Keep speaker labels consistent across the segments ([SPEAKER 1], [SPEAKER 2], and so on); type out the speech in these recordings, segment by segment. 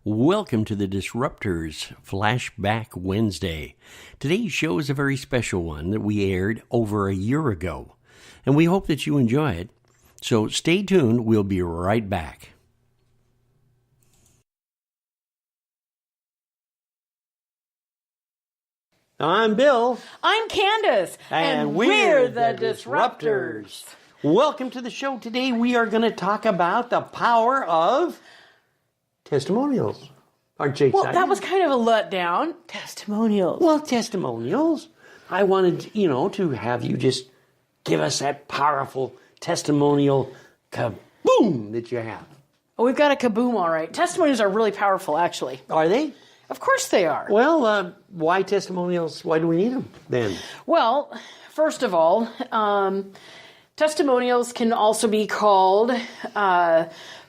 [SPEAKER 1] Welcome to the Disruptors Flashback Wednesday. Today's show is a very special one that we aired over a year ago, and we hope that you enjoy it. So stay tuned. We'll be right back. I'm Bill.
[SPEAKER 2] I'm Candace.
[SPEAKER 1] And we're the Disruptors. Welcome to the show. Today we are going to talk about the power of testimonials. Aren't you excited?
[SPEAKER 2] Well, that was kind of a letdown. Testimonials.
[SPEAKER 1] Well, testimonials. I wanted, to have you just give us that powerful testimonial kaboom that you have.
[SPEAKER 2] Oh, we've got a kaboom, all right. Testimonials are really powerful, actually.
[SPEAKER 1] Are they?
[SPEAKER 2] Of course they are.
[SPEAKER 1] Well, why testimonials? Why do we need them then?
[SPEAKER 2] Well, first of all, testimonials can also be called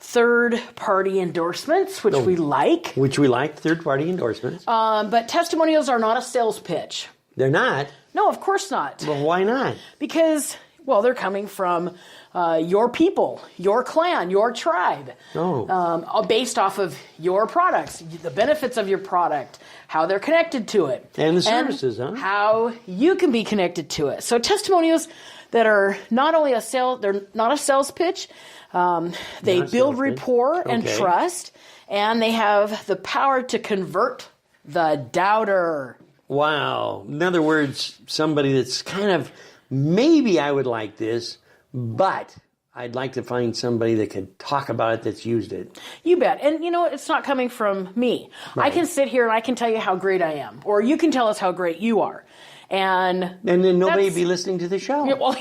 [SPEAKER 2] third-party endorsements, which we like.
[SPEAKER 1] Which we like, third-party endorsements.
[SPEAKER 2] But testimonials are not a sales pitch.
[SPEAKER 1] They're not?
[SPEAKER 2] No, of course not.
[SPEAKER 1] Well, why not?
[SPEAKER 2] Because, they're coming from your people, your clan, your tribe.
[SPEAKER 1] Oh.
[SPEAKER 2] Based off of your products, the benefits of your product, how they're connected to it.
[SPEAKER 1] And the services,
[SPEAKER 2] and how you can be connected to it. So testimonials that are not only they're not a sales pitch. They build rapport and trust, and they have the power to convert the doubter.
[SPEAKER 1] Wow. In other words, somebody that's kind of, maybe I would like this, but I'd like to find somebody that can talk about it that's used it.
[SPEAKER 2] You bet. And it's not coming from me. Right. I can sit here and I can tell you how great I am, or you can tell us how great you are. And
[SPEAKER 1] then nobody would be listening to the show.
[SPEAKER 2] Yeah, well,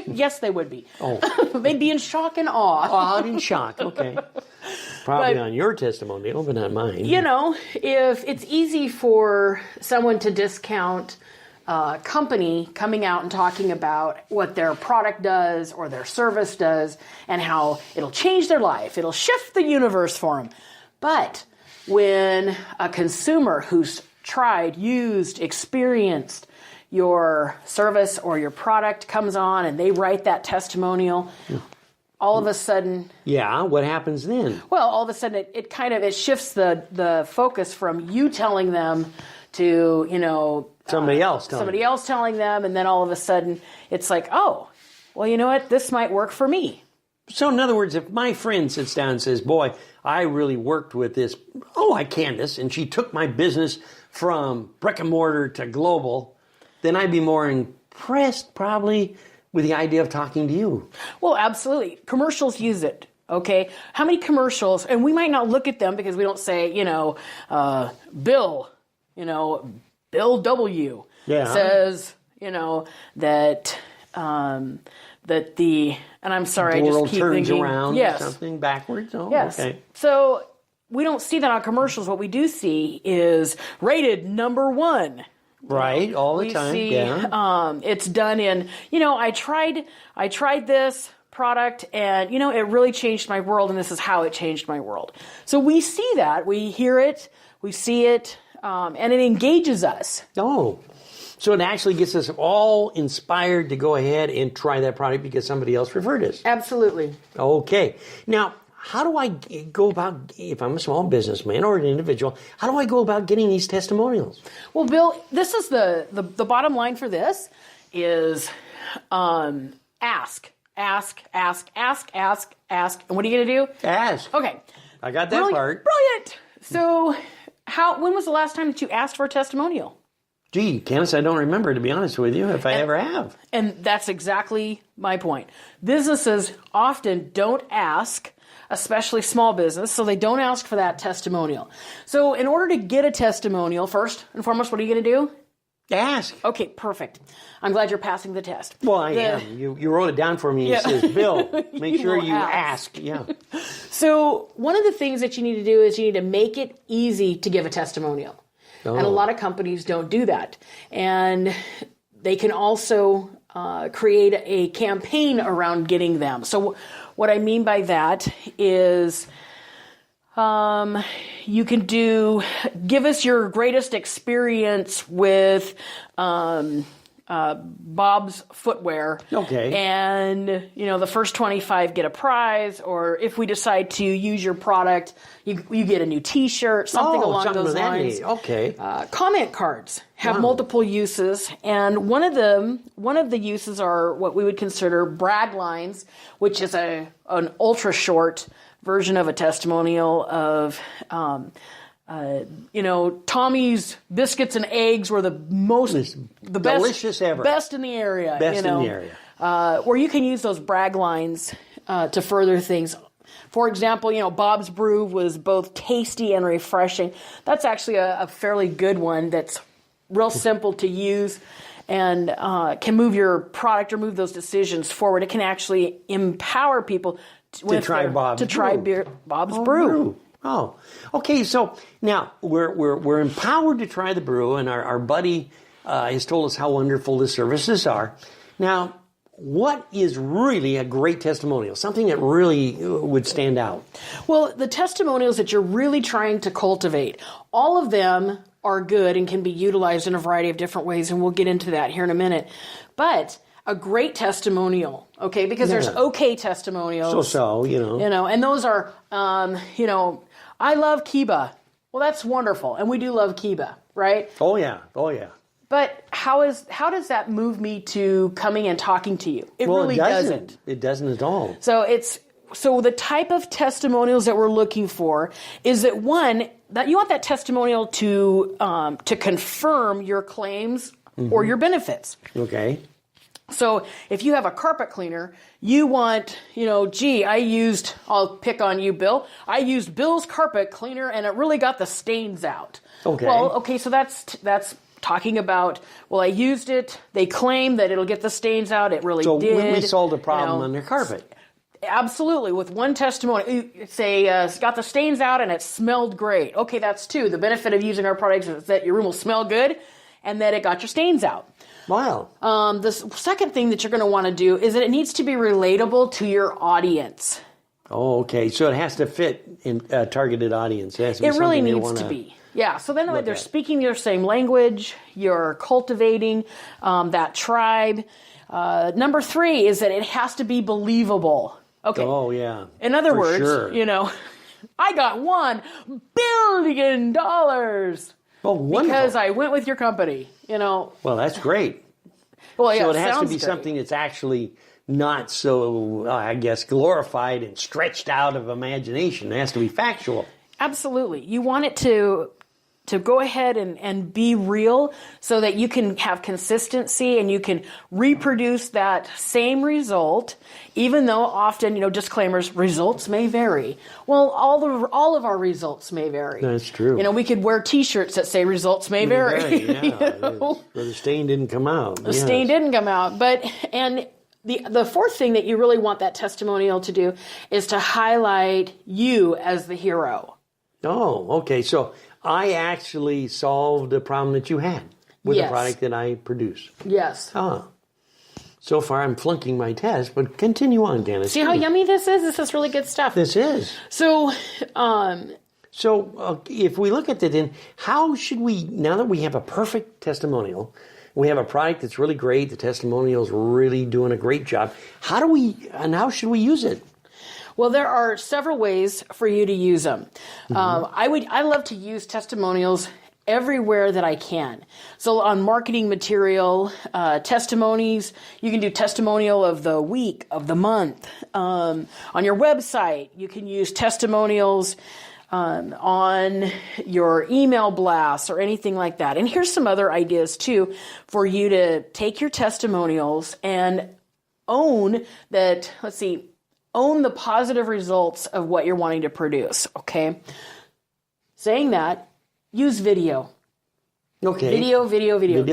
[SPEAKER 2] yes, they would be. Oh. They'd be in shock and awe.
[SPEAKER 1] Awed and shocked, okay. Probably on your testimonial, but not mine.
[SPEAKER 2] If it's easy for someone to discount a company coming out and talking about what their product does or their service does and how it'll change their life, it'll shift the universe for them. But when a consumer who's tried, used, experienced your service or your product comes on and they write that testimonial, all of a sudden...
[SPEAKER 1] Yeah, what happens then?
[SPEAKER 2] Well, all of a sudden it shifts the focus from you telling them to,
[SPEAKER 1] somebody else
[SPEAKER 2] telling them, and then all of a sudden it's like, oh, well, you know what? This might work for me.
[SPEAKER 1] So in other words, if my friend sits down and says, boy, I really worked with this, Candace, and she took my business from brick and mortar to global, then I'd be more impressed probably with the idea of talking to you.
[SPEAKER 2] Well, absolutely. Commercials use it. Okay. How many commercials, and we might not look at them because we don't say, Bill, Bill W. says, that and I'm sorry,
[SPEAKER 1] the
[SPEAKER 2] I
[SPEAKER 1] world
[SPEAKER 2] just keep
[SPEAKER 1] turns
[SPEAKER 2] thinking,
[SPEAKER 1] around
[SPEAKER 2] yes.
[SPEAKER 1] or something backwards. Oh,
[SPEAKER 2] yes.
[SPEAKER 1] Okay.
[SPEAKER 2] So we don't see that on commercials. What we do see is rated number 1.
[SPEAKER 1] Right, all the time.
[SPEAKER 2] We see,
[SPEAKER 1] yeah.
[SPEAKER 2] It's done in, I tried this product and, it really changed my world, and this is how it changed my world. So we see that, we hear it, we see it, and it engages us.
[SPEAKER 1] Oh, so it actually gets us all inspired to go ahead and try that product because somebody else referred us.
[SPEAKER 2] Absolutely.
[SPEAKER 1] Okay. Now, how do I go about, if I'm a small businessman or an individual, how do I go about getting these testimonials?
[SPEAKER 2] Well, Bill, this is the bottom line for this is ask. And what are you going to do?
[SPEAKER 1] Ask.
[SPEAKER 2] Okay.
[SPEAKER 1] I got that part.
[SPEAKER 2] Brilliant. So when was the last time that you asked for a testimonial?
[SPEAKER 1] Gee, Candace, I don't remember, to be honest with you, if I ever have.
[SPEAKER 2] And that's exactly my point. Businesses often don't ask, especially small business, so they don't ask for that testimonial. So in order to get a testimonial, first and foremost, what are you going to do?
[SPEAKER 1] Ask.
[SPEAKER 2] Okay, perfect. I'm glad you're passing the test.
[SPEAKER 1] Well, I am. You wrote it down for me. It says, Bill, make sure you ask. Yeah.
[SPEAKER 2] So one of the things that you need to do is you need to make it easy to give a testimonial. Oh. And a lot of companies don't do that. And they can also create a campaign around getting them. So what I mean by that is you can give us your greatest experience with Bob's Footwear.
[SPEAKER 1] Okay.
[SPEAKER 2] And, the first 25 get a prize, or if we decide to use your product, you get a new T-shirt, something along those lines.
[SPEAKER 1] Okay.
[SPEAKER 2] Comment cards have multiple uses, and one of the uses are what we would consider brag lines, which is an ultra short version of a testimonial of, Tommy's biscuits and eggs were the best,
[SPEAKER 1] delicious ever,
[SPEAKER 2] best in the area.
[SPEAKER 1] Best in the area.
[SPEAKER 2] Where you can use those brag lines to further things. For example, Bob's Brew was both tasty and refreshing. That's actually a fairly good one. That's real simple to use and can move your product or move those decisions forward. It can actually empower people to try Bob's Brew.
[SPEAKER 1] Oh, okay. So now we're empowered to try the brew, and our buddy has told us how wonderful the services are. Now, what is really a great testimonial? Something that really would stand out?
[SPEAKER 2] Well, the testimonials that you're really trying to cultivate, all of them are good and can be utilized in a variety of different ways, and we'll get into that here in a minute. But a great testimonial, okay, because there's okay testimonials. And those are, I love Kiba. Well, that's wonderful, and we do love Kiba, right?
[SPEAKER 1] Oh yeah.
[SPEAKER 2] But how does that move me to coming and talking to you? It really doesn't.
[SPEAKER 1] It doesn't at all.
[SPEAKER 2] So the type of testimonials that we're looking for is that one, that you want that testimonial to confirm your claims or your benefits.
[SPEAKER 1] Okay.
[SPEAKER 2] So if you have a carpet cleaner, you want, I'll pick on you, Bill. I used Bill's carpet cleaner and it really got the stains out.
[SPEAKER 1] Okay.
[SPEAKER 2] Well, okay, so that's talking about, I used it. They claim that it'll get the stains out. It really did.
[SPEAKER 1] So we solved a problem on their carpet.
[SPEAKER 2] Absolutely. With one testimony, say, got the stains out and it smelled great. Okay, that's two. The benefit of using our products is that your room will smell good and that it got your stains out.
[SPEAKER 1] Wow.
[SPEAKER 2] The second thing that you're going to want to do is that it needs to be relatable to your audience.
[SPEAKER 1] Oh, okay. So it has to fit in a targeted audience. It
[SPEAKER 2] really needs to be. Yeah. So then they're speaking your same language. You're cultivating that tribe. Number 3 is that it has to be believable. Okay.
[SPEAKER 1] Oh, yeah.
[SPEAKER 2] In other words,
[SPEAKER 1] sure.
[SPEAKER 2] I got $1 billion.
[SPEAKER 1] Oh, wonderful.
[SPEAKER 2] Because I went with your company,
[SPEAKER 1] Well, that's great.
[SPEAKER 2] Well, yeah,
[SPEAKER 1] so it has to be
[SPEAKER 2] great.
[SPEAKER 1] something that's actually not so, I guess, glorified and stretched out of imagination. It has to be factual.
[SPEAKER 2] Absolutely. You want it to go ahead and be real so that you can have consistency and you can reproduce that same result, even though often, disclaimers, results may vary. Well, all of our results may vary.
[SPEAKER 1] That's true.
[SPEAKER 2] We could wear T-shirts that say results may vary.
[SPEAKER 1] But the stain didn't come out.
[SPEAKER 2] The stain didn't come out. And the fourth thing that you really want that testimonial to do is to highlight you as the hero.
[SPEAKER 1] Oh, okay. So I actually solved a problem that you had with the product that I produce.
[SPEAKER 2] Yes.
[SPEAKER 1] So far I'm flunking my test, but continue on, Dennis.
[SPEAKER 2] See how yummy this is? This is really good stuff.
[SPEAKER 1] This is.
[SPEAKER 2] So,
[SPEAKER 1] if we look at it, then how should we, now that we have a perfect testimonial, we have a product that's really great, the testimonial's really doing a great job, how should we use it?
[SPEAKER 2] Well, there are several ways for you to use them. I love to use testimonials everywhere that I can. So on marketing material, testimonies, you can do testimonial of the week, of the month. On your website, you can use testimonials on your email blasts or anything like that. And here's some other ideas too for you to take your testimonials and own that, own the positive results of what you're wanting to produce, okay? Saying that, use video.
[SPEAKER 1] Okay.
[SPEAKER 2] Video.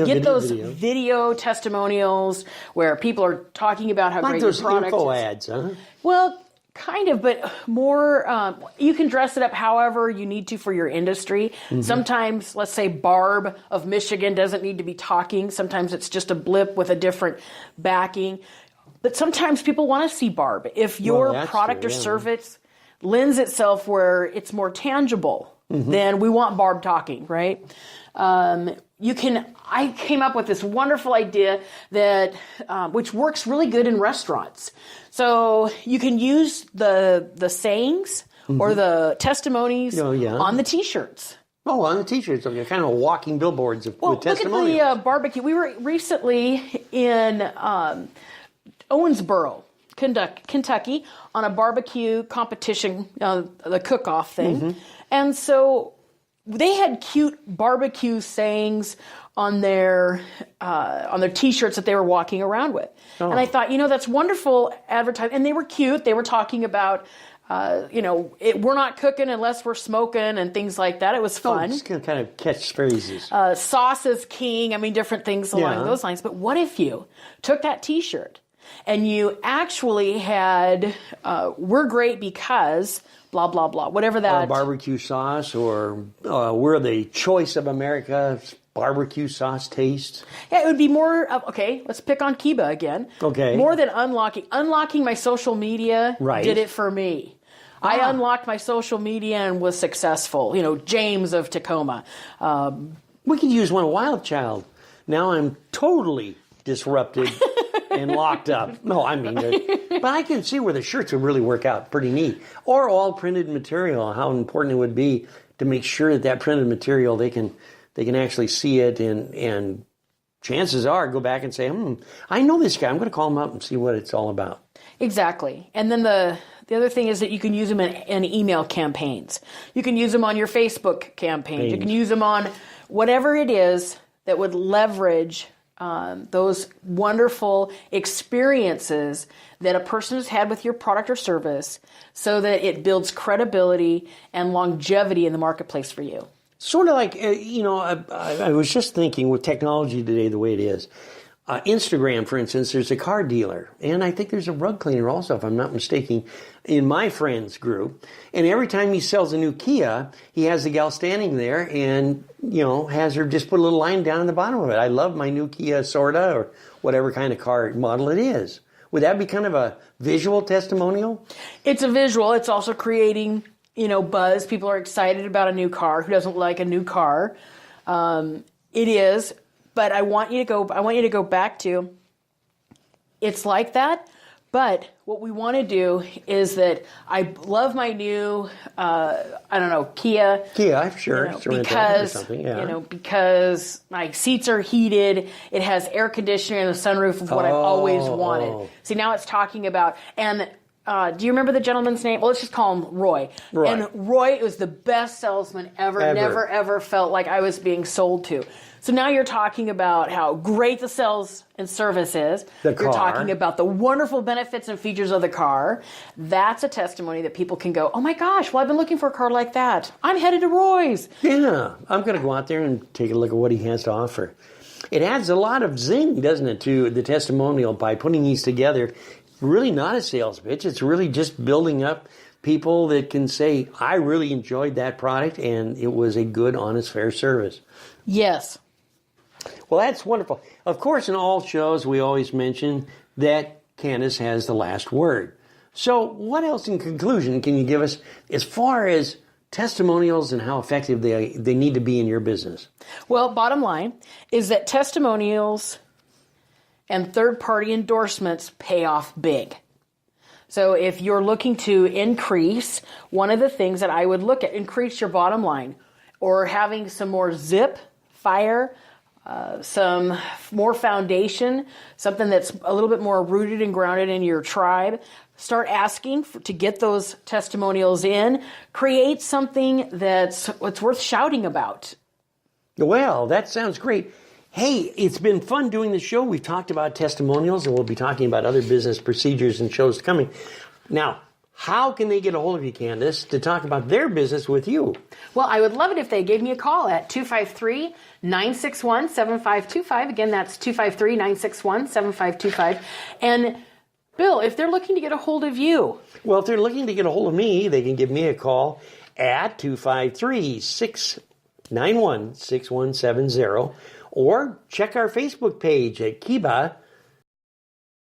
[SPEAKER 2] Get those video testimonials where people are talking about how great your product is.
[SPEAKER 1] Like those info ads, huh?
[SPEAKER 2] Well, kind of, but more, you can dress it up however you need to for your industry. Sometimes, let's say Barb of Michigan doesn't need to be talking. Sometimes it's just a blip with a different backing. But sometimes people want to see Barb. If your product or service lends itself where it's more tangible, then we want Barb talking, right? I came up with this wonderful idea that, which works really good in restaurants. So you can use the sayings or the testimonies on the T-shirts.
[SPEAKER 1] Oh, on the T-shirts, okay, kind of walking billboards with testimonials.
[SPEAKER 2] Look at the barbecue. We were recently in Owensboro, Kentucky, on a barbecue competition, the cook-off thing, and so they had cute barbecue sayings on their T-shirts that they were walking around with, and I thought, that's wonderful advertising, and they were cute. They were talking about. We're not cooking unless we're smoking and things like that. It was fun.
[SPEAKER 1] Just kind of catchphrases.
[SPEAKER 2] Sauce is king. I mean, different things along those lines. But what if you took that T-shirt and you actually had, we're great because blah, blah, blah, whatever that.
[SPEAKER 1] Or barbecue sauce, or we're the choice of America's barbecue sauce taste.
[SPEAKER 2] Yeah, it would be more of, okay, let's pick on Kiba again.
[SPEAKER 1] Okay.
[SPEAKER 2] More than unlocking my social media did it for me. I unlocked my social media and was successful. James of Tacoma.
[SPEAKER 1] We could use one Wild Child. Now I'm totally disrupted and locked up. No, I mean, but I can see where the shirts would really work out pretty neat. Or all printed material, how important it would be to make sure that printed material, they can actually see it, and chances are go back and say, I know this guy. I'm going to call him up and see what it's all about.
[SPEAKER 2] Exactly. And then the other thing is that you can use them in email campaigns. You can use them on your Facebook campaigns. You can use them on whatever it is that would leverage those wonderful experiences that a person has had with your product or service, so that it builds credibility and longevity in the marketplace for you.
[SPEAKER 1] Sort of like, I was just thinking with technology today the way it is. Instagram, for instance, there's a car dealer, and I think there's a rug cleaner also, if I'm not mistaken, in my friends group. And every time he sells a new Kia, he has the gal standing there and, has her just put a little line down at the bottom of it. I love my new Kia Sorta, or whatever kind of car model it is. Would that be kind of a visual testimonial? It's a visual. It's also creating, buzz. People are excited about a new car. Who doesn't like a new car? It is. But I want you to go back to, it's like that, but what we want to do is that I love my new, Kia. Kia, sure. Because my seats are heated, it has air conditioning and a sunroof of what I've always wanted. See, now it's talking about, and do you remember the gentleman's name? Well, let's just call him Roy. And Roy was the best salesman ever. Never, ever felt like I was being sold to. So now you're talking about how great the sales and service is. You're talking about the wonderful benefits and features of the car. That's a testimony that people can go, oh my gosh, well, I've been looking for a car like that. I'm headed to Roy's. Yeah, I'm going to go out there and take a look at what he has to offer. It adds a lot of zing, doesn't it, to the testimonial by putting these together. Really not a sales pitch. It's really just building up people that can say, I really enjoyed that product and it was a good, honest, fair service. Yes. Well, that's wonderful. Of course, in all shows, we always mention that Candace has the last word. So what else in conclusion can you give us as far as testimonials and how effective they need to be in your business? Well, bottom line is that testimonials and third-party endorsements pay off big. So if you're looking to increase, one of the things that I would look at, increase your bottom line, or having some more zip, fire, some more foundation, something that's a little bit more rooted and grounded in your tribe. Start asking to get those testimonials in. Create something that's worth shouting about. Well, that sounds great. Hey, it's been fun doing the show. We've talked about testimonials, and we'll be talking about other business procedures and shows coming. Now, how can they get a hold of you, Candace, to talk about their business with you? Well, I would love it if they gave me a call at 253-961-7525. Again, that's 253-961-7525. And Bill, if they're looking to get a hold of you. Well, if they're looking to get a hold of me, they can give me a call at 253-691-6170. Or check our Facebook page at Kiba